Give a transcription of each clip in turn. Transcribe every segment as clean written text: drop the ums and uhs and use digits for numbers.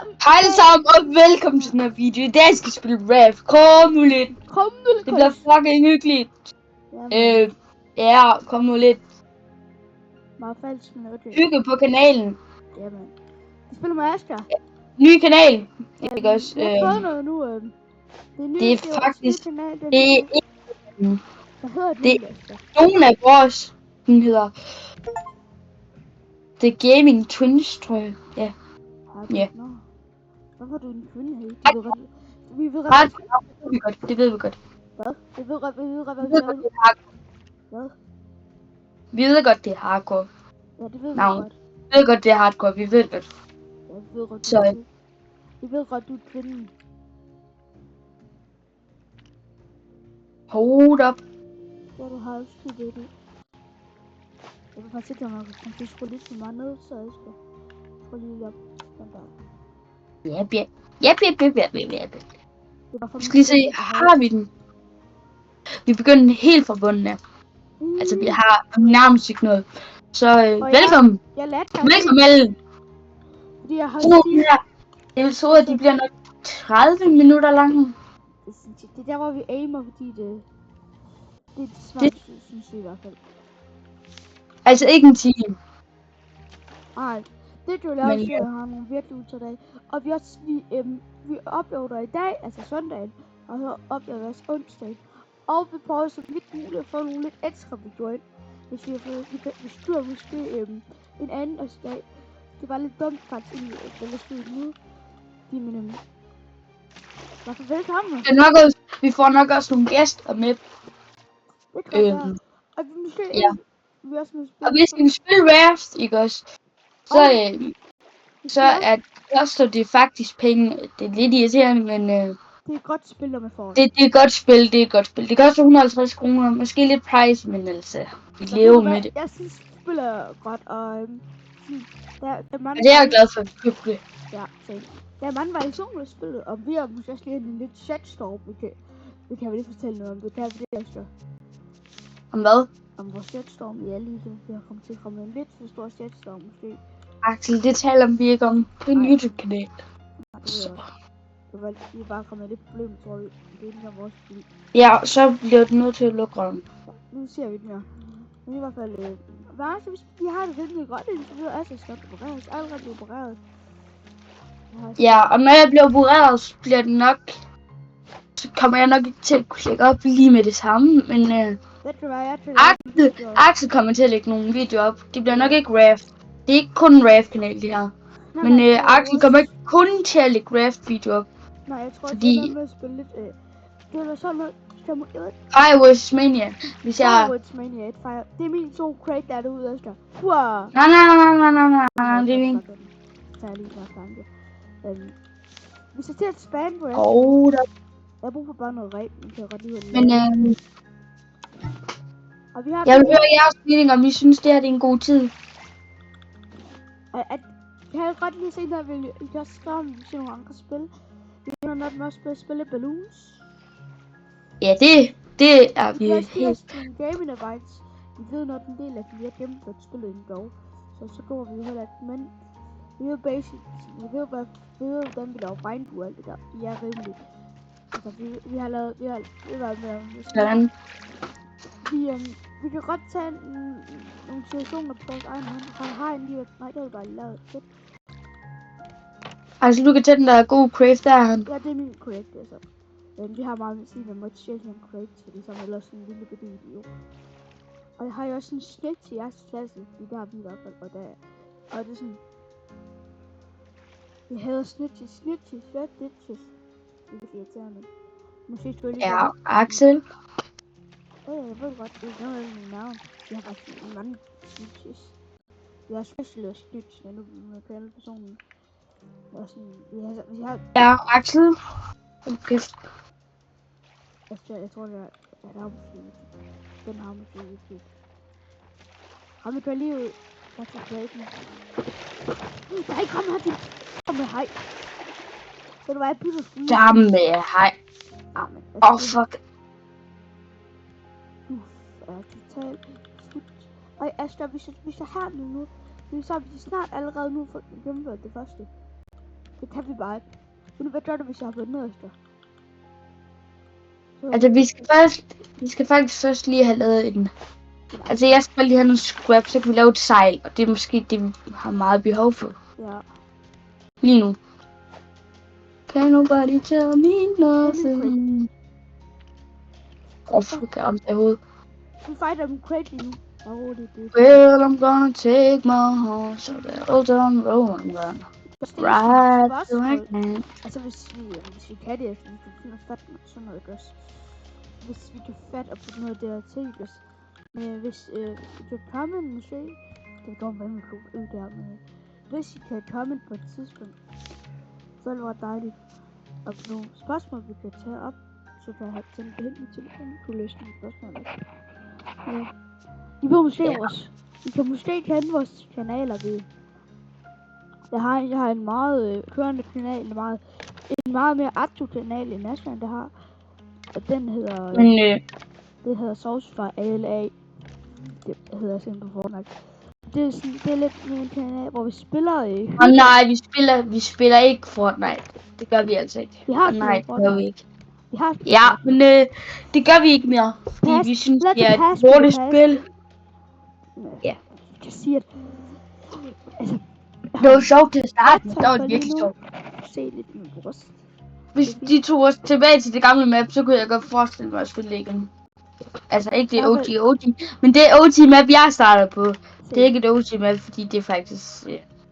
Hej alle sammen og velkommen til den her video. I dag skal vi spille RAF. Kom nu lidt. Det bliver fucking hyggeligt. Ja, kom nu lidt. Meget falsk, men okay. Hygge på kanalen. Jamen. Vi spiller med Asger. Ny kanal. Ikke også? Jeg har fået noget nu. Det er faktisk... Kanal, det er ikke... Hvad hedder det, Asger? Nogen af vores... Den hedder... The Gaming Twins, tror jeg. Ja. Ja. Hvorfor er du en kvinde her? Vi ved godt. Det ved vi godt. Hvad? Vi ved godt, hvad? Vi ved godt, det er hardcore. Ja, det ved vi godt. Vi ved godt, det er hardcore. Vi ved godt. Ja, vi ved godt, så... Vi ved godt, du er kvinde. Hold up. Ja, du har også tid ved det. Jeg vil bare sikre mig, at jeg kan skrue lidt for meget ned, så jeg skal få lige op. Jep. Vi skal lige se, har vi den? Vi begynder helt fra bunden af. Altså, vi har nærmest ikke noget. Så velkommen. Velkommen alle. Fordi jeg har episoder, de bliver nok 30 minutter lange. Det er der, hvor vi aimer, fordi det er smart, synes jeg i hvert fald. Altså ikke en time. Nej, det du laver, jeg har nogle virkelig udtaget af. Og vi uploader i dag, altså søndagen, og så uploader vi også onsdag. Og vi prøver så vidt muligt at få nogle lidt ekstra videoer ind. Hvis vi har fået, vi styrer måske en anden dag. Det var lidt dumt faktisk, at jeg stod nu. Men hvorfor velkommen? Vi får nok også nogle gæster med. Det kan være. Og vi måske vi også må spille. Og hvis vi spiller Raft, ikke også? Så koster det faktisk penge. Det er lidt irriterende, men det er et godt spil, med for. Det er et godt spil. Det koster 150 kroner, måske lidt price, men altså, vi lever med det. Jeg synes, spillet er godt, og det er jeg glad for, at vi købte det. Ja, så der er mange variationer i spillet, og vi har måske også lige en lidt chatstorm. Vi kan vel lige fortælle noget om det, kan vi det, Asger? Om hvad? Om vores chatstorm, ja, lige det. Vi har kommet til at komme en lidt for stor chatstorm, måske. Axel, det taler vi ikke om på en YouTube-kanal. Det var lige bare kommet lidt problem, tror jeg. Det er ikke vores bil. Ja, så bliver det nødt til at lukke røven. Nu ser vi den her. Men i hvert fald, vi har det rimelig godt, indtil videre. Altså, skal opereres. Allerede opereret. Ja, og når jeg bliver opereret, så bliver det nok... Så kommer jeg nok ikke til at kunne lægge op lige med det samme, men... Axel kommer til at lægge nogle videoer op. Det bliver nok ikke Raft. Det er ikke kun en Raft-kanal, det her. Men Axel kommer ikke kun til at lægge Raft-videoer op. Nej, jeg tror ikke, det er med at spille lidt... Det var sådan noget... Firewoods Mania. Hvis jeg... Firewoods Mania, det er min 2 crate, der er derude, Asger. Nej, det er min. Vi skal til at spamme på Asger. Jeg har brug for bare noget reb, men kan godt lide at men og vi har jeg vil høre jeres mening, om I synes, det her er en god tid. Jeg har godt lige set, at vi kan også skrive, om vi ser nogle andre spil. Vi har nok også spille Balloons. Ja, det er vi helt. Vi har gaming advice. Vi ved nok en del af, at vi har gennemført spillet en dog. Så går vi jo heller ikke, men vi ved basic. Vi ved, hvordan vi laver regnbue og alt det der. Vi er rimelig. Altså, vi har været med. Sådan. Vi kan godt tage nogle situationer på vores egen hånd. Har en lige... Nej, det var bare lavet fedt. Altså, du kan tage den der gode crate der. Ja, det er min crate, altså. Vi har meget med at sige, at man må ikke stjæle en crate, fordi så er ellers sådan en lille bitte idiot. Og jeg har jo også en snitch i jeres klasse, fordi der har vi i hvert fald, og det er sådan... Jeg hader snitches. Det er irriterende. Måske skulle jeg lige... Ja, Axel. Jeg ved godt, det er noget af min navn. Jeg har faktisk mange snitches. Jeg er special snitch, når nu kan alle personen. Og sådan, vi har... Ja, Axel. Okay. Jeg tror, det er havmusik. Den havmusik. Ham vi kører lige ud. Jeg tager pladen. Nej, kom her til. Kom med hej. Så du var jeg bytter skud. Der med hej. Fuck. Er totalt slut. Og Asger, hvis jeg har det nu, så har vi snart allerede nu gennemført det første. Det kan vi bare ikke. Men hvad gør du, hvis jeg har vundet efter? Altså, vi skal faktisk først lige have lavet en... Altså, jeg skal lige have nogle scrap, så kan vi lave et sejl. Og det er måske det, vi har meget behov for. Ja. Lige nu. Can nobody tell me nothing? Fuck, jeg ramte i hovedet. Du fighter dem crazy nu. Well, I'm gonna take my horse to the old town road and run. Right to I can. Altså, hvis vi kan det, hvis vi finder fat med sådan noget, ikke også? Hvis vi kan fat og putte noget der til, ikke også? Men hvis vi kan komme måske, det går med med klub ud der, men hvis I kan komme på et tidspunkt, så er det bare dejligt. Og nogle spørgsmål, vi kan tage op, så kan jeg have sendt det hen i telefonen, kunne løse nogle spørgsmål. Ja. I ved måske vores, I kan måske kende vores kanaler ved. Jeg har en meget kørende kanal, en meget mere aktiv kanal end Aslan, der har. Og den hedder, det hedder Sourcefy ALA. Det hedder simpelthen på Fortnite. Det er lidt en kanal, hvor vi spiller nej, vi spiller ikke Fortnite. Det gør vi altså ikke. Vi har nej, det gør vi ikke. Vi har ja, men det gør vi ikke mere. Fordi vi synes, det er et lortet spil. Ja. Jeg kan sige, at... Altså... Det var sjovt til at starte, men der var det virkelig sjovt. Se lidt min bryst. Hvis de tog os tilbage til det gamle map, så kunne jeg godt forestille mig at spille igen. Altså ikke det OG, men det OG map, jeg starter på. Det er ikke et OG map, fordi det er faktisk...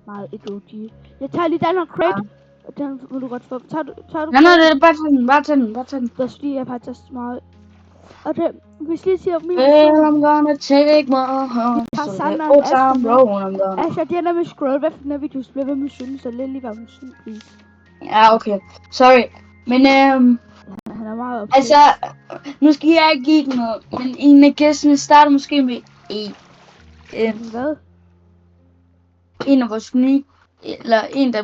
meget et OG. Jeg tager lige den her crate. Den må du godt få. Tager du nej, det er bare tage den. Det er fordi, jeg faktisk meget... Og det, hvis lige siger min... Well, I'm gonna take my home to the old town road, I'm gonna... Altså, det er når vi scroll væk fra den her video, så bliver vi med synge, så lidt lige gang med synge, please. Ja, okay. Sorry. Men han er meget optaget. altså, nu skal jeg ikke give den noget, men en af gæstene starter måske med hvad? En af vores nye, eller en, der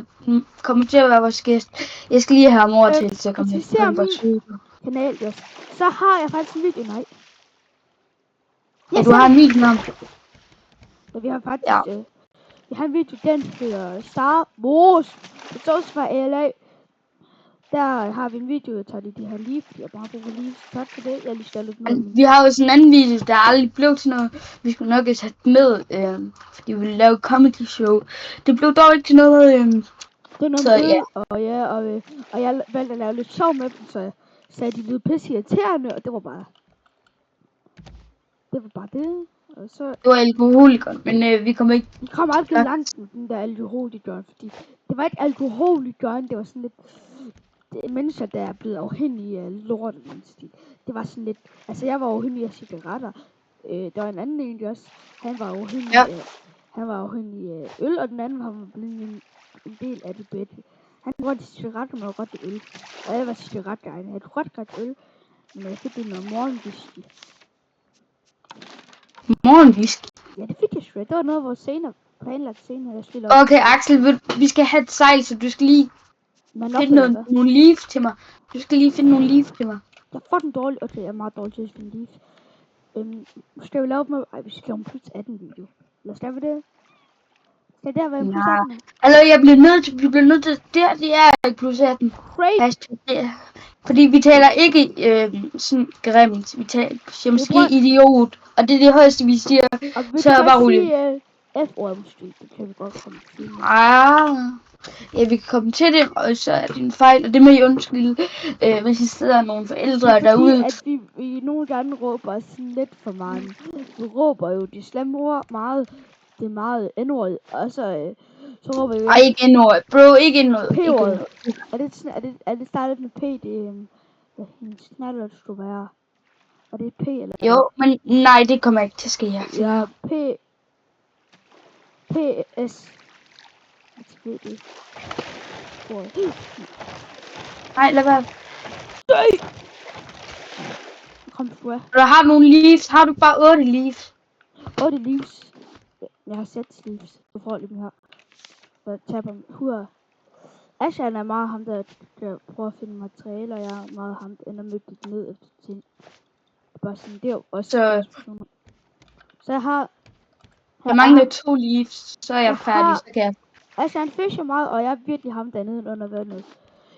kommer til at være vores gæst. Jeg skal lige have ham over til, så kommer jeg på vores kanal, yes. Så har jeg faktisk en video, nej. Ja, du har en video om. Ja, vi har faktisk, vi har en video, den hedder Star Wars. Det er også fra LA. Der har vi en video, jeg tager de her leaf. Jeg bare bruger leaf. Tak for det. Jeg lige stallet med. Vi har også en anden video, der aldrig blev til noget. Vi skulle nok have sat med, fordi vi ville lave comedy show. Det blev dog ikke til noget. Det er noget så, og jeg valgte at lave lidt sjov med dem, så sagde de lyder pisse irriterende, og det var bare det. Og så... Det var alkoholikeren, men vi kom ikke... Vi kom aldrig langt med den der alkoholikeren, fordi det var ikke alkoholikeren, det var sådan lidt... Det er mennesker, der er blevet afhængige af lort. Det var sådan lidt... Altså, jeg var afhængig af cigaretter. Der var en anden egentlig også. Han var afhængig af øl, og den anden var blevet en del af det bedre. Han rødte cigaretter, men rødte øl. Og jeg var cigaretguiden. Jeg havde rødt øl, men jeg fik det noget morgenwhisky. Morgenwhisky? Ja, det fik jeg sgu. Det var noget, vores planlagt senere, jeg spiller. Okay, Axel, vi skal have et sejl, så du skal lige finde nogle leaf til mig. Du skal lige finde nogle leaf til mig. Jeg er fucking dårlig. Okay, jeg er meget dårlig til at finde leaf. Skal vi lave dem? Ej, vi skal lave en plus 18 video. Lad os lave det. Skal det være en plus 18? Altså, vi bliver nødt til, det er ikke plus 18. Fordi vi taler ikke sådan grimt. Vi siger måske idiot. Og det er det højeste, vi siger. Så er bare roligt. F-ord måske. Det kan vi godt komme til. Ja, vi kan komme til det, og så er det en fejl. Og det må I undskylde, hvis I sidder nogle forældre derude. At vi nogle gange råber sådan lidt for meget. Vi råber jo de slemme ord meget. Det er meget n-ordet. Og så råber vi... Ej, ikke n-ordet. Bro, ikke n-ordet. P-ordet. Er det startet med P? Det er hendes knaller, det skulle være. Og det er P eller... Jo, men nej, det kommer ikke til at ske her. Ja, P-S. Nej, lad være. Kom, sgu. Du har nogle leaves. Har du bare 8 leaves? 8 leaves. Jeg har 6 leaves. Du får lige dem her. Så taber dem. Hurra. Ashan er meget ham, der prøver at finde materialer. Jeg er meget ham, der ender med at ned efter ting. Bare sådan, det er jo også... Så jeg har... Jeg mangler 2 leaves, så er jeg færdig, så kan jeg... Altså, han fischer meget, og jeg er virkelig ham dernede under vandet.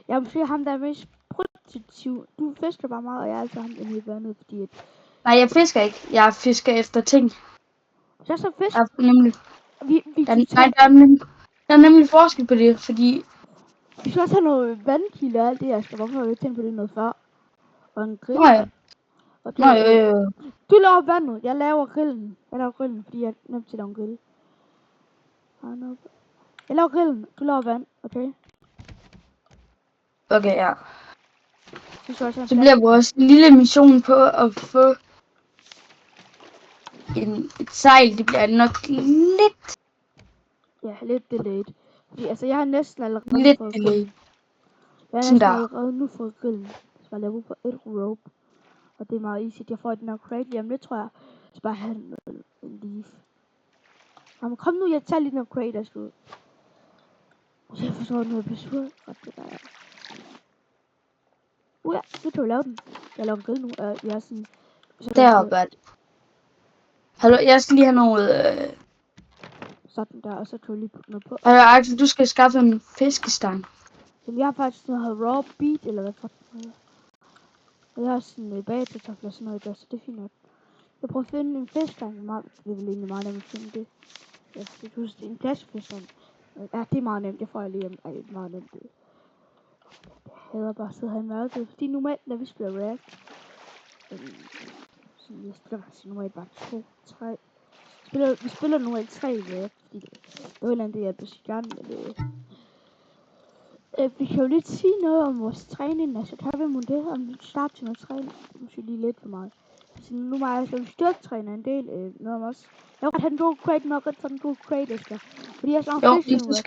Jeg er måske ham, der er mest produktiv. Du fisker bare meget, og jeg er altså ham inde i vandet, fordi at... Nej, jeg fisker ikke. Jeg fisker efter ting. Så fisk. Der er nemlig, der er nemlig forskel på det, fordi... Vi skal også have noget vandkilde og alt det, jeg skal. Hvorfor har vi tænkt på det noget før? Og en grill. Nej. Okay. Nej, Du laver vandet, jeg laver grillen. Fordi jeg er nemt til at lave en grill. Jeg laver grillen, du laver vand, okay? Okay, ja. Så bliver vores lille mission på at få et sejl. Det bliver nok lidt... Ja, lidt delayed. Fordi, altså, jeg har næsten allerede Lidt fået delayed. grillen. Jeg har næsten allerede nu fået grillen. Så jeg laver på et rope. Og det er meget easy. Jeg får den her crate lige om lidt, tror jeg. Så bare have en leaf. Jamen, kom nu, jeg tager lige noget crate, der skal ud. Så jeg forstår noget besvær. Det der er. Ja, så kan vi lave den. Jeg laver en grill nu. Jeg er sådan... Det er godt. Hallo, jeg skal lige have noget... Sådan der, og så kan vi lige putte noget på. Axel, du skal skaffe en fiskestang. Jamen, jeg har faktisk noget raw beet, eller hvad for noget. Og jeg har sådan en bagekartofler og sådan noget der, så det er fint nok. Jeg prøver at finde en fiskestang. Det er vel egentlig meget nemt at finde det. Jeg skal huske, en plastikfiskestang. Ja, det er meget nemt. Det får jeg lige om. Ej, det er meget nemt. Jeg hader bare at sidde her i mørket. Fordi normalt, når vi spiller React, så vi spiller faktisk normalt bare 2, 3. Vi spiller normalt 3 React, fordi det er jo det, jeg gerne vil. Vi kan jo lidt sige noget om vores træning. Altså, kan vi det om start til noget træning? Det er måske lige lidt for meget. Så nu må jeg altså styrketræne en del. Noget om os. Jeg kan have en god crate, nok godt for en god crate, Esther. Fordi jeg er sådan en fishing rod.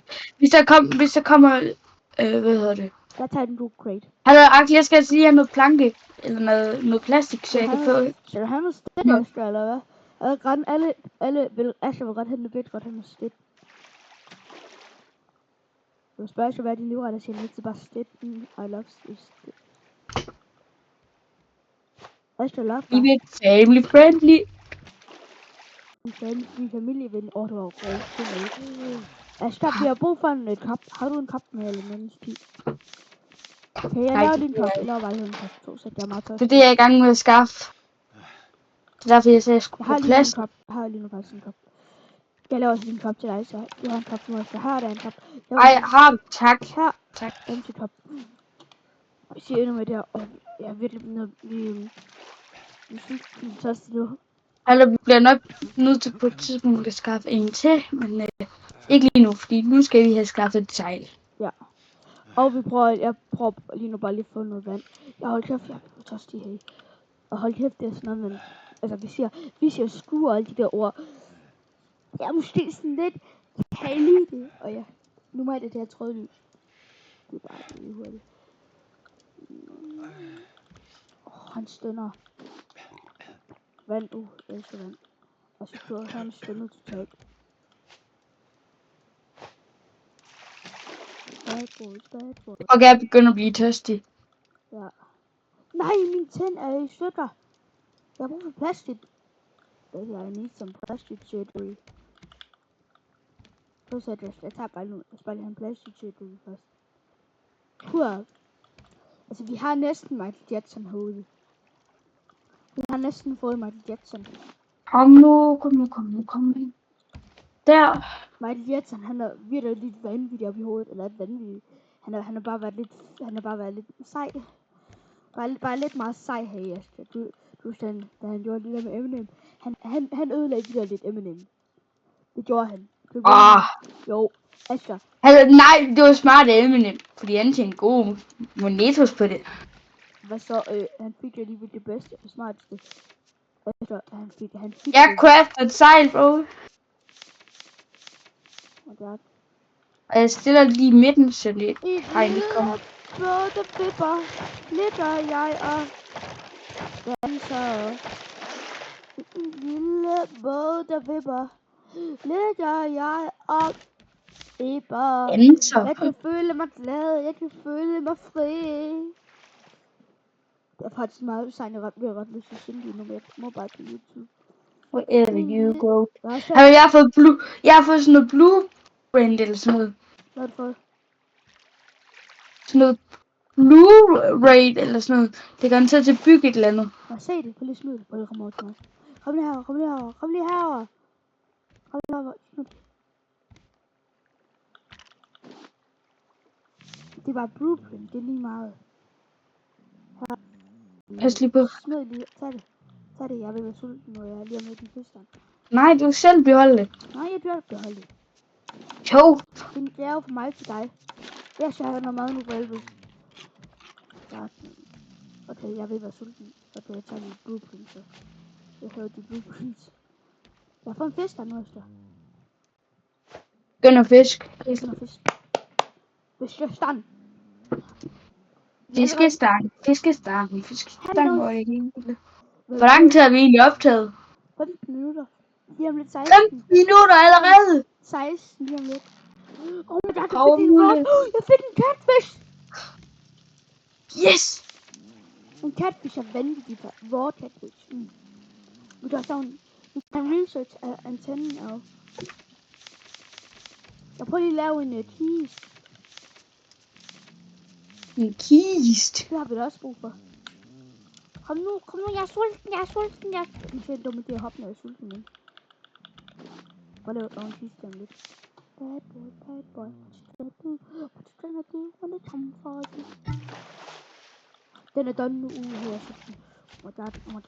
Hvis der kommer... hvad hedder det? Jeg tager en god crate. Hallo, Axel, jeg skal altså lige have noget planke. Eller noget plastik, så jeg kan få... Skal du have noget sted, Esther, eller hvad? Alle vil... Asher vil godt have noget bedt, godt have noget sted. Du spørger så, hvad din livret er, siger jeg ikke bare sted. I love sted. Esther love dig. Vi er family friendly. En familieven. Du har gået. Asger, vi har brug for en kop. Har du en kop med elements i? Okay, jeg laver din kop. Jeg laver bare en kop. Så jeg er meget tørstig. Det er det, jeg er i gang med at skaffe. Det er derfor, jeg sagde, at jeg skulle have plads. Jeg har lige nu faktisk en kop. Jeg laver også din kop til dig, så jeg har en kop nu. Jeg har der en kop. Ej, har tak. Her. Tak. Den til kop. Vi siger endnu med det her. Og jeg er virkelig tørstig nu. Altså, vi bliver nok nødt til på et tidspunkt at skaffe en til, men ikke lige nu, fordi nu skal vi have skaffet et sejl. Ja. Og jeg prøver lige nu bare lige at få noget vand. Jeg holder kæft, jeg er tørstig her. Og hold kæft, det er sådan noget, men... Altså, vi siger sku og alle de der ord. Jeg er måske sådan lidt... Kan I lide det? Og ja, nu må jeg det her trådlys. Det er bare lige hurtigt. Han stønner. Vand, jeg elsker vand. Og så tror jeg, han stønner totalt. Okay, jeg begynder at blive tørstig. Ja. Nej, min tænd er i stykker. Jeg har brug for plastik. I need some plastic surgery. Så jeg tager bare nu. Jeg skal bare lige have en plastic surgery først. Hurra. Altså, vi har næsten Michael Jackson hovedet. Vi har næsten fået Michael Jackson. Kom nu. Der. Michael Jackson, han er virkelig lidt vanvittig op i hovedet. Eller vanvittig. Han har bare været lidt sej. Bare lidt meget sej her i Asger. Du stand, da han gjorde det der med Eminem. Han ødelagde det der lidt Eminem. Det gjorde han. Jo, Asger. Altså, nej, det var smart af Eminem. Fordi han tjente gode monetos på det. Hvad så? Han fik jo lige det bedste og smarteste. Asger, han fik jeg crafter et sejl, bro. Og jeg stiller lige i midten, så det ikke kommer. Både vipper, ligger jeg og danser. Lille både vipper, ligger jeg og vipper. Jeg kan føle mig glad, jeg kan føle mig fri. Det er faktisk meget sejt, jeg bliver ret lyst til at synge lige nu, men jeg må bare til YouTube. Wherever you go. Jeg har fået sådan noget blue Brand eller sådan noget. Hvad er det for? Sådan noget Blu-ray eller sådan noget. Det er garanteret til at bygge et eller andet. Jeg se det. Prøv lige at smide det. Prøv lige at komme over til mig. Kom lige herover. Kom lige herover. Kom lige herover. Kom lige herover. Smid det. Det er bare blueprint. Det er lige meget. Her. Pas lige på. Smid lige. Tag det. Tag det. Jeg vil være sulten, når jeg er lige om lidt i fiskeren. Nej, du selv beholde det. Nej, jeg bliver beholdt det. Jo. Det er en gave for mig til dig. Jeg skal have noget mad nu på 11. Ja. Okay, jeg vil være sulten. Okay, jeg tager lige blueprint, så. Jeg har de blueprints. Jeg har fået en fisk der nu efter. Begynd at fisk. Fisk og fisk. Fiskestang. Fiskestang. Fiskestang. Fiskestang. Hvor Hvor lang tid har vi egentlig optaget? 15 minutter. Lige om lidt 16. 15 minutter allerede. 16 lige om lidt. Oh my god, Muligt. jeg fik en catfish. Yes. En catfish er vanvittigt. Raw catfish. Vi kan research antennen af. Jeg prøver lige at lave en kiste. En kiste. Det har vi da også brug for. Kom nu, jeg er sulten, Nu ser jeg dumme det at hoppe, når jeg er sulten igen. Prøv at lave en kiste om lidt. Bad boy, what you gonna do when it comes for you? Den er done nu, her er sulten. Oh my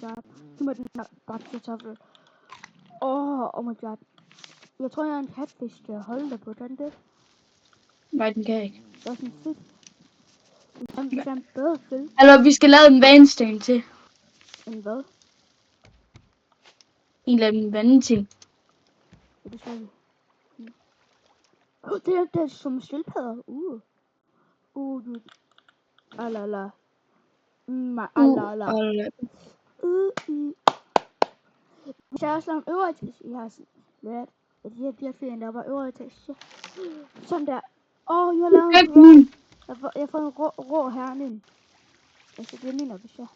god. Giv mig den her baktertøffel. Oh my god. Jeg tror, jeg er en catfish, der holder dig på den der. Nej, den kan ikke. Det er sådan fedt. Det er en bedre film. Eller vi skal lave en vandsten til. En hvad? En eller anden vandting. Ja, det skal vi. Det er som skildpadder. Du. Alala. Alala. Hvis jeg også laver en øvre etage, jeg har sådan lært, at de her ferien, der var øvre etage. Sådan der. Jeg har lavet en jeg har fået en rå herning. Altså, det mener vi så.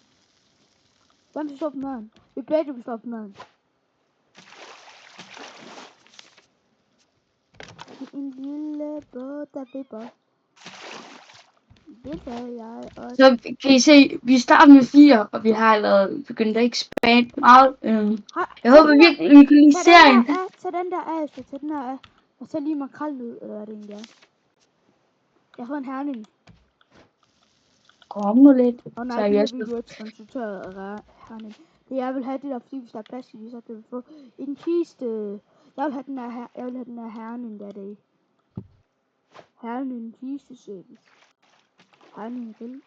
Hvem vil stå på maden? Vi begge vil stå på maden. En lille båd, der vipper. Det gør jeg også. Så kan I se, vi starter med 4, og vi har allerede begyndt at expand meget. Jeg håber virkelig, vi kan lige se en. Tag den der af, så tag den der af. Og så lige makrel ud, eller hvad det egentlig er. Jeg har en herning. Kom nu lidt. Og nej, det er vi jo ikke sponsoreret af herning. Det jeg vil have det der, fordi hvis der er plads i, så kan vi få en kiste. Jeg vil have den her herning der dag. Herning kiste service. Herning grill.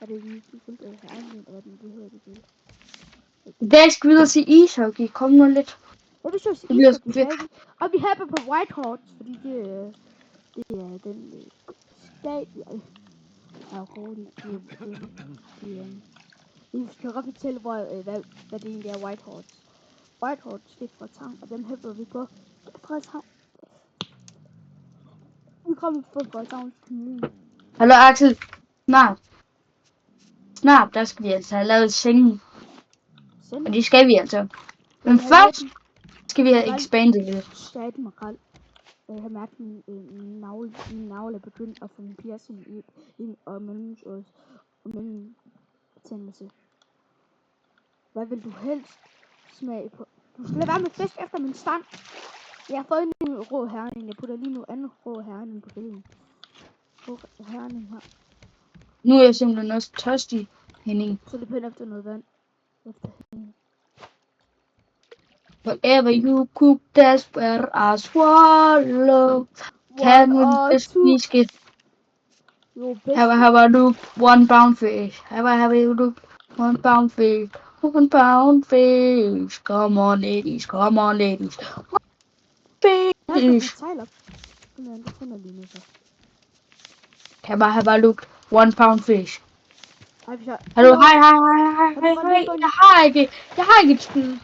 Er det lige grill eller herning, eller hvad det hedder det grill? I dag skal vi ud og se ishockey. Kom nu lidt. Jeg vil så se ishockey. Og vi har på Whitehorse, fordi det er den stadion. Ja, roligt. Vi skal godt fortælle, hvad det egentlig er Whitehorse. Whitehorse det er Frederikshavn, og dem hæpper vi på Frederikshavn. Vi kommer på Frederikshavns Kommune. Hallo Axel. Snart, der skal vi altså have lavet sengen. Og det skal vi altså. Men først skal vi have expandet lidt. Staten makrel. Jeg har mærket min navle er begyndt at få en piercing i og mellemørs og mellembetændelse. Hvad vil du helst smage på? Du skal lade være med fisk efter min stang. Jeg har fået en rå herning. Jeg putter lige nu anden rå herning på grillen. Rå herning her. Nu er jeg simpelthen også tørstig, Henning. Så det pænt efter noget vand. Efter Henning. Whatever you cook, that's where I swallow. Can we just fish it? Have a look, 1 pound fish. Have a look, 1 pound fish. 1 pound fish. Come on, ladies. Fish. Have a look, 1 pound fish. Hallo, hej. Jeg har ikke et spyd.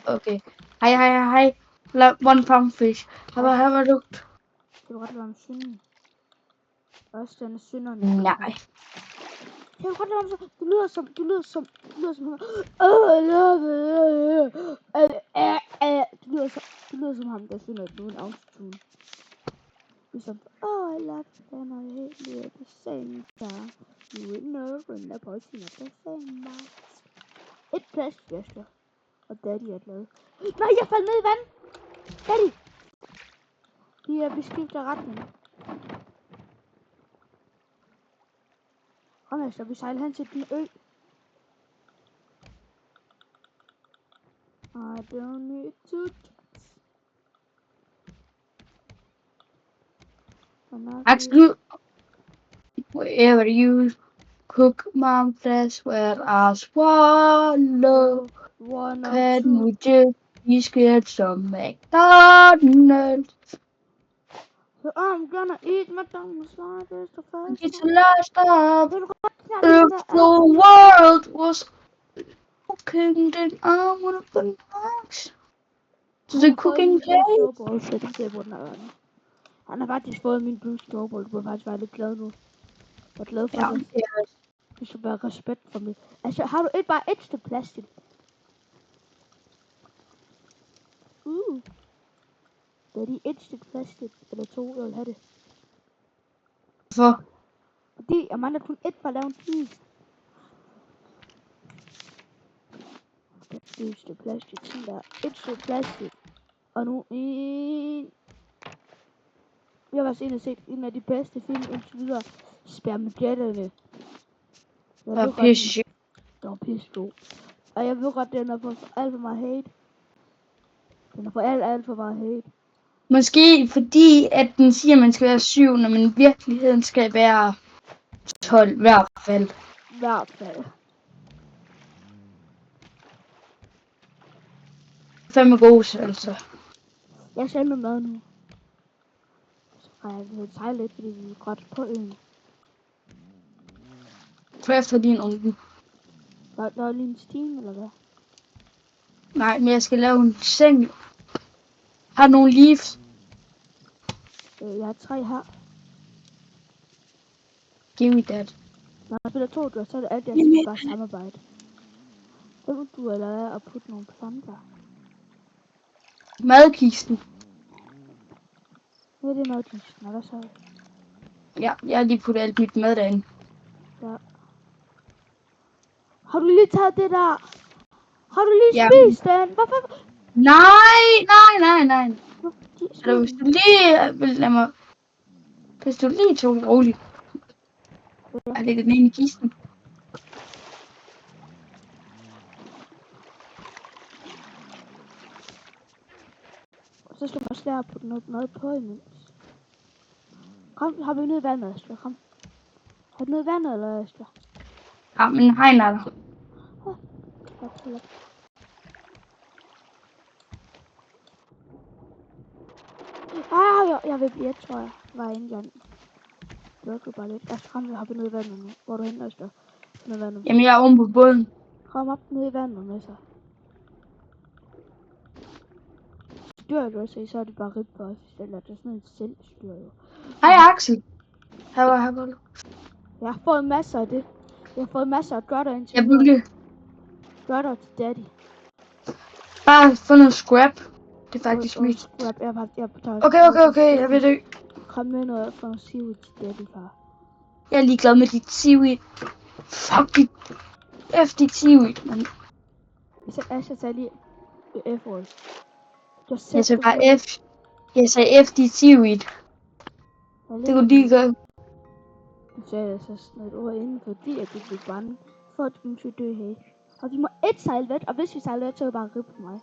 Okay. Hej. 1 pound fish. Have a look. Det var ret varmt synden. Også den er synderen. Nej. Det var ret varmt. Det lyder som Det lyder som ham, der synger et uden autotune. Ligesom, oh, I love you, and I hate you at the same time. You will never end up at the same time. Et pladsfester. Og Daddy er glad. Nej, jeg faldt ned i vand! Daddy! Vi skifter retning. Kom efter, vi sejler hen til den ø. I don't need to Axel, wherever you cook my flesh where I swallow, can we just please get some McDonald's? So I'm gonna eat McDonald's like it's the first It's the time. last stop. Ved du hvad, If the world was cooking, then I would have been next to the cooking place. Han har faktisk fået min blue snowball. Du burde faktisk være lidt glad nu. Jeg er glad for Ja, det. Du skal være respekt for mig. Altså, har du bare et stykke plastik? Det er de et stykke plastik, eller 2, jeg vil have det. Hvorfor? Fordi jeg mangler kun et for at lave en is. Et stykke plastik, sådan der. Et stykke plastik. Og nu en... Jeg har også set en af de bedste film indtil videre. Spermagedderne. Det var pisse. Det var pisse god. Og jeg ved godt, den er for alt for meget hate. Den er for alt for meget hate. Måske fordi, at den siger, at man skal være 7, når man i virkeligheden skal være 12 i hvert fald. I hvert fald. Fem god, altså. Jeg skal med mad nu. Så kan jeg vil sejle lidt, fordi vi er godt på øen. For efter din onkel. Der er lige en stige, eller hvad? Nej, men jeg skal lave en seng. Har du nogle leaves? Jeg har 3 her. Give me that. Når jeg spiller 2 dør, så er det alt, jeg skal bare samarbejde. Så må du eller at putte nogle planter. Madkisten. Ja, det er madkisten, og hvad så? Ja, jeg har lige puttet alt mit mad derinde. Ja. Har du lige taget det der? Har du lige spist den? Hvorfor? Nej. Eller Hvis du lige vil lade mig... Hvis du lige tog det roligt. Jeg lægger den ind i kisten. Så skal man også lære at putte noget mad på imens. Kom, har vi noget vand, Astrid? Kom. Har du noget vand, eller Astrid? Ja, men hegn er der. Jeg vil blive, tror jeg. Var inde igen. Det var bare lidt. Astrid, kom, vi har noget vand nu. Hvor er du henne, Astrid? Jamen, jeg er oven på båden. Kom op ned i vandet med sig. Styr du også, så er det bare rip for os. Eller det er sådan et selvstyr jo. Hej Axel. Her var du. Jeg har fået masser af det. Jeg har fået masser af godter indtil Jeg bygge. Godter til daddy. Bare få noget scrap. Det er faktisk mit. Scrap. Okay, jeg vil dø. Kom med noget for at seaweed til daddy, far. Jeg er ligeglad med dit seaweed. Fuck dit. F dit seaweed, man. Jeg sagde lige F-ord. Jeg sagde bare F. Jeg sagde F dit seaweed. Det kunne lige gøre. Du sagde så sådan et ord inden, fordi at du blev bange for at du skulle dø her. Og vi må et sejle væk, og hvis vi sejler væk, så er det bare rip på mig.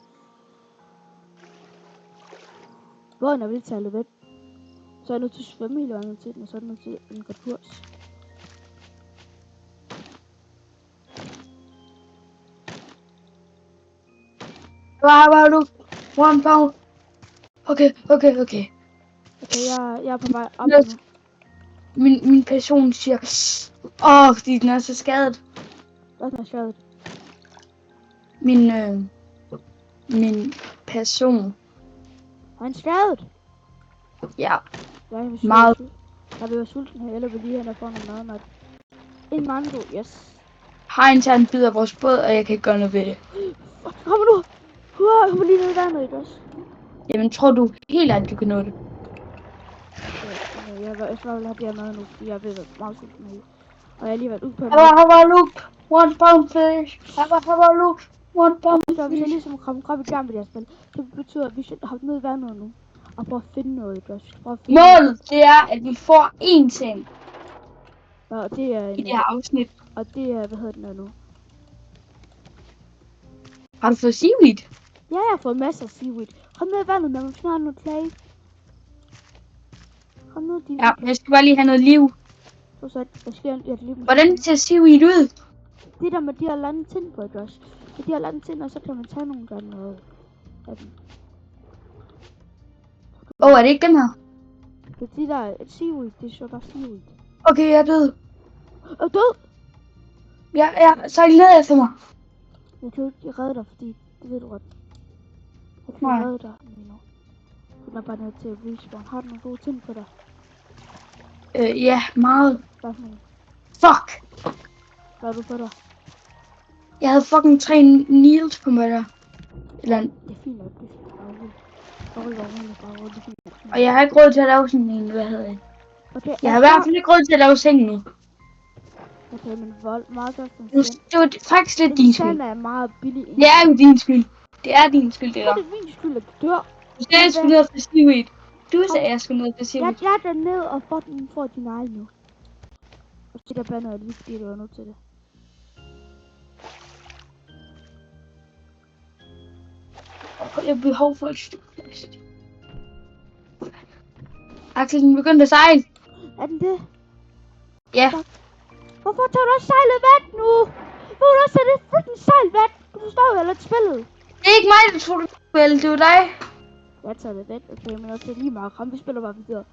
Båden er vildt sejlet væk. Så er jeg nødt til at svømme hele vejen til den, og så er jeg nødt til en rekurs. Hvor var du? 1 pound. Okay. Okay, jeg er på vej op nu. Min passion siger... fordi den er så skadet. Hvad er skadet? Min passion. Er han skadet? Ja. Meget. Jeg vil være sulten her, eller vil lige hen og få noget mad. En mango, yes. Hegn tager en bid af vores båd, og jeg kan ikke gøre noget ved det. Kom nu! Wow, hun er lige nede i vandet, ikke også? Jamen, tror du helt at du kan nå det? Jeg vil have det her mad nu, fordi jeg ved, hvor meget sulten er i. Og jeg har lige været ude på en Have a look. 1 pound fish. Have a look. 1 pound Så hvis jeg fish. ligesom kommer op i gang med det her spil, så betyder det, at vi skal hoppe ned i vandet nu. Og prøve at finde noget, ikke også? Prøve at finde Målet, det er, at vi får én ting noget. Og det er i det her afsnit. Og det er, hvad hedder den her nu? Har du fået seaweed? Ja, jeg har fået masser af seaweed. Kom ned i vandet, når man finder noget clay. Kom ned, din. Ja, jeg skal bare lige have noget liv. Så der sker et liv. Hvordan ser seaweed ud? Det der med de her lande ting på, ikke også? Med de her lande ting, og så kan man tage nogle der noget af dem. Er det ikke dem her? Det er de der et seaweed, det er så bare seaweed. Okay, jeg er død. Er du død? Ja, så ned efter mig. Jeg kan jo ikke redde dig, fordi det ved du godt. Jeg kan Nej. redde dig lige nu. Du er bare nødt til at respawn. Har du nogle gode ting på dig? Ja, meget. Hvad for nogle? Fuck! Hvad er du på dig? Jeg havde fucking 3 needles på mig der. Eller, Det er fint nok, det er fint nok. Bare roligt, det er fint nok. og jeg har ikke råd til at lave sådan en, hvad hedder det? Okay, Jeg har i hvert fald ikke råd til at lave sengen nu. Okay, men vold, meget godt som Nu, sand. det var faktisk lidt din skyld. Sand er meget billig. Det er jo din skyld. Det er din skyld, det Så er der. det min skyld, at du dør. Du sagde, jeg skulle ned efter seaweed. Du sagde, jeg skulle ned efter seaweed. Jeg er dernede og får din egen nu. Og så der bander lige, fordi du er nødt til det. Jeg har behov for et stykke plast. Axel, den begyndte at sejle. Er den det? Ja. Hvorfor tager du også sejlet væk nu? Hvorfor du også tage det freaking sejl væk? Du forstår jo heller ikke spillet. Det er ikke mig, der tog det vel. Det var dig. Jeg tager det væk, okay, men også lige meget. Kom, vi spiller bare videre.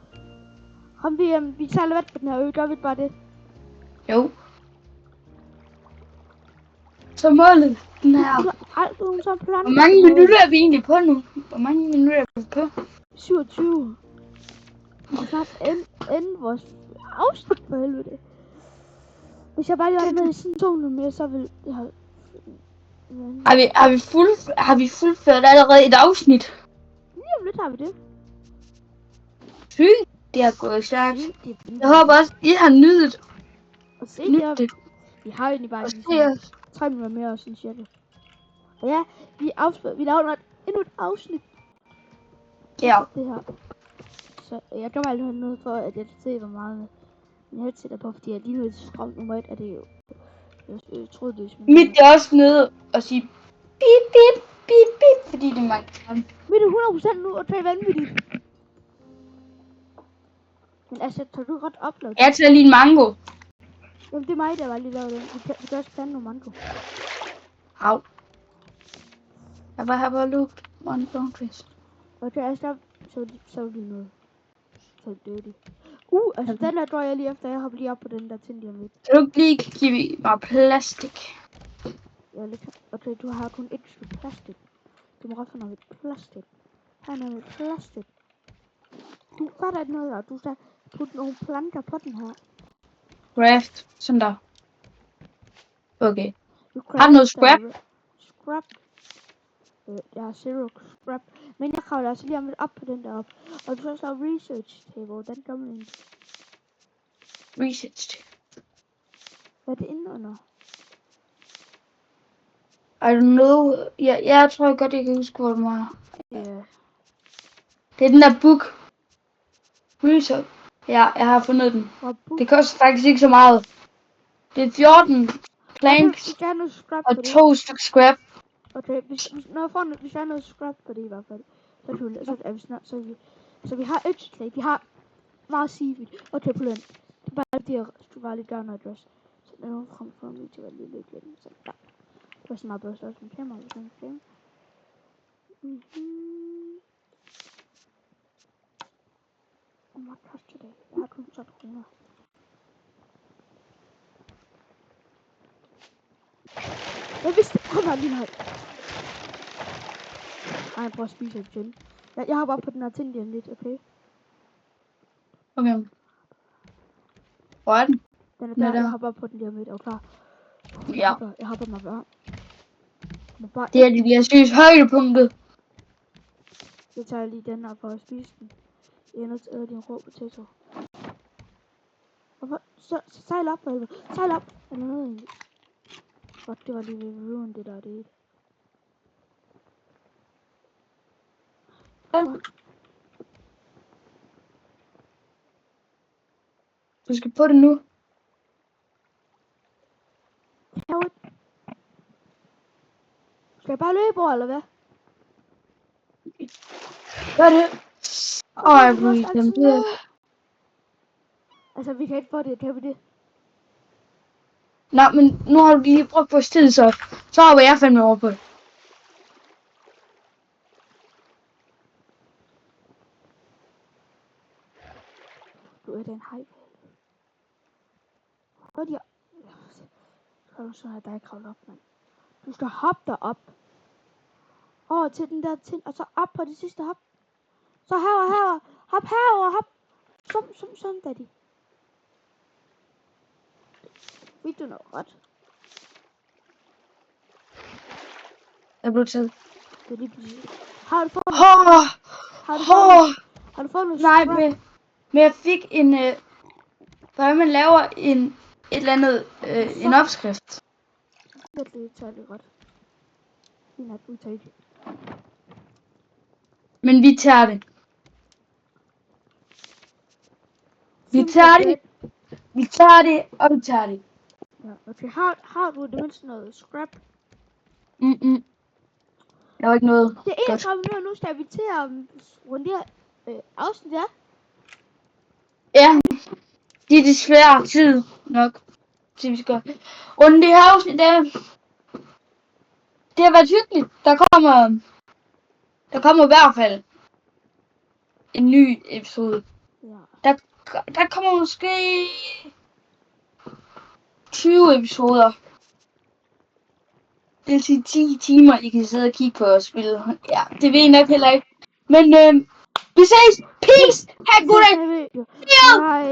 Kom, vi sejler væk på den her ø, gør vi bare det? Jo. Så målet, den her. Aldrig nogen sådan plan. Hvor mange minutter er vi egentlig på nu? Hvor mange minutter er vi på? 27. Vi kan snart ende vores afsnit for helvede. Hvis jeg bare lige var med i sådan 2 minutter mere, så ville jeg have... Har vi fuldført allerede et afsnit? Lige om lidt har vi det. Sygt, det har gået stærkt. Jeg håber også, I har nydet Og se her, det. vi har egentlig bare Og lige se sådan os. 3 minutter mere og sådan cirka. Og ja, vi laver endnu et afsnit. Ja. Det her. Så jeg gør mig aldrig noget for, at jeg kan se, hvor meget min headset er på, fordi jeg lige nu skræmt nummer 1, er det jo... Jeg troede det, men... Mit er også nede og sige bip, bip, bip, bip, fordi det er mig. Mit er 100% nu, og det er vanvittigt. Men altså, tager du godt upload? Jeg tager lige en mango. Jamen, det er mig, der var lige lavet den. Vi kan også plante nogle mango. Au. Jeg bare have a look. One pound fish. Okay, altså, så er det noget. Så dirty. Altså den der tror jeg lige efter, jeg hopper lige op på den der ting lige om lidt. Kan du ikke lige give mig plastik? Ja, okay, du har kun et stykke plastik. Du må godt få noget plastik. Her er noget plastik. Du fatter ikke noget, og du skal putte nogle planter på den her. Craft. Sådan der. Okay. Du Har du noget scrap? Scrap. Jeg har zero scrap. Men jeg kravler altså lige om lidt op på den der op. Og du så så research table. Den gør man ind. Research. Hvad er det inde under? I don't know. Jeg tror godt, jeg kan huske, hvor det var. Ja. Det er den der book. Research. Ja, jeg har fundet den. Det koster faktisk ikke så meget. Det er 14 planks og 2 stykker scrap. Okay, hvis jeg har noget scrap på det i hvert fald, så er vi snart, så vi har et slag, vi har meget seaweed. Okay, på den. Det er bare det, du bare lige gøre noget også. Så der er nogen frem for mig, det var lige lidt lidt. Så der. Det var så meget bedre også med kamera, hvis man kan. Oh my gosh, today. Jeg har kun 12 kroner. Jeg vidste, kom her lige højt. Ej, jeg prøver at spise et gen. Jeg har bare på den her ting lige om lidt, okay? Okay. Hvor er den? Den er der, jeg hopper på den lige om lidt, er du klar? Ja. Jeg hopper mig bare. Men bare Det er det bliver seriøst højdepunktet. Jeg tager lige den her for at spise den. Jeg er nødt til at æde din rå potato. Sejl op, Valve. Sejl op. Eller noget egentlig. Godt, det var lige ved ruin det der, det. Du skal på det nu. Skal jeg bare løbe over, eller hvad? Gør det. Jeg blev irriteret. Altså, vi kan ikke få det, kan vi det? Nej, men nu har du lige brugt vores tid, så har jeg fandme over på det. Du er den hej. Godt, ja. Så har dig kravlet op, mand. Du skal hoppe derop. Over til den der ting, og så op på det sidste hop. Så herover. Hop herover, hop. Sådan, daddy. Fik du noget ret? Jeg blev taget. Det er lige præcis. Har du fået Har du fået noget Nej, scrap? men jeg fik en... hvordan man laver et eller andet... en opskrift. Det tager lige ret. Fint at du tager det. Men vi tager det. Vi tager det, og vi tager det. Ja, okay. Har du det mindste noget scrap? Der var ikke noget. Det er 31 nu skal vi til at runde det her afsnit, ja? Ja, det er desværre tid nok. Til vi skal runde det her afsnit. Det har været hyggeligt. Der kommer i hvert fald en ny episode. Ja. Der kommer måske 20 episoder. Det vil sige 10 timer, I kan sidde og kigge på og spille. Ja, det ved I nok heller ikke. Men vi ses. Peace. Ha' en god dag. Hej.